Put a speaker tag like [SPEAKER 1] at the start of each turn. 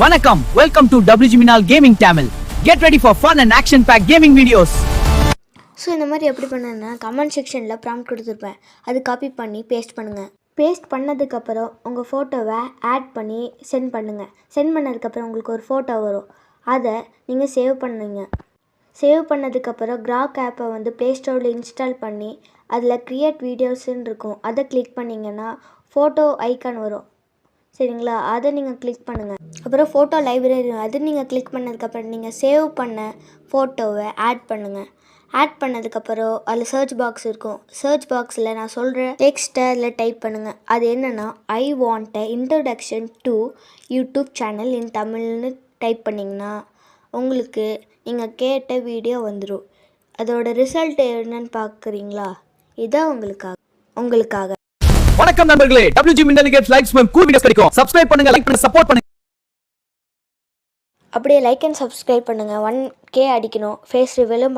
[SPEAKER 1] Vanakkam, welcome to WGMinal Gaming Tamil. Get ready for fun and action-packed gaming videos.
[SPEAKER 2] So இந்த மாதிரி எப்படி பண்ணேன்னா comment செக்ஷனில் prompt கொடுத்துருப்பேன். அது காப்பி பண்ணி பேஸ்ட் பண்ணுங்கள். பேஸ்ட் பண்ணதுக்கப்புறம் உங்கள் ஃபோட்டோவை ஆட் பண்ணி சென்ட் பண்ணுங்கள். சென்ட் பண்ணதுக்கப்புறம் உங்களுக்கு ஒரு ஃபோட்டோ வரும். அதை நீங்கள் சேவ் பண்ணுங்க. சேவ் பண்ணதுக்கப்புறம் கிராக் ஆப்பை வந்து ப்ளே ஸ்டோரில் இன்ஸ்டால் பண்ணி அதில் க்ரியேட் வீடியோஸ்ன்னு இருக்கும். அதை கிளிக் பண்ணிங்கன்னா ஃபோட்டோ ஐக்கான் வரும். சரிங்களா, அதை நீங்கள் கிளிக் பண்ணுங்கள். அப்புறம் ஃபோட்டோ லைப்ரரி அது நீங்கள் கிளிக் பண்ணதுக்கப்புறம் நீங்கள் சேவ் பண்ண ஃபோட்டோவை ஆட் பண்ணுங்கள். ஆட் பண்ணதுக்கப்புறம் அதில் சர்ச் பாக்ஸ் இருக்கும். சர்ச் பாக்ஸில் நான் சொல்கிற டெக்ஸ்ட்டை அதில் டைப் பண்ணுங்கள். அது என்னென்னா I want introduction to YouTube channel இன் தமிழ்னு டைப் பண்ணிங்கன்னா உங்களுக்கு நீங்கள் கேட்ட வீடியோ வந்துடும். அதோட ரிசல்ட் என்னன்னு பார்க்குறீங்களா? இதான் உங்களுக்காக.
[SPEAKER 1] வணக்கம் நண்பர்களே, WGMinal Games லைக்ஸ் மற்றும் கூல் வீடியோஸ் கிடைக்கும். சப்ஸ்கிரைப் பண்ணுங்க, லைக் பண்ணுங்க, சப்போர்ட் பண்ணுங்க.
[SPEAKER 2] அப்படியே லைக் அண்ட் சப்ஸ்கிரைப் பண்ணுங்கள். 1K அடிக்கணும். ஃபேஸ் ரிவீலும்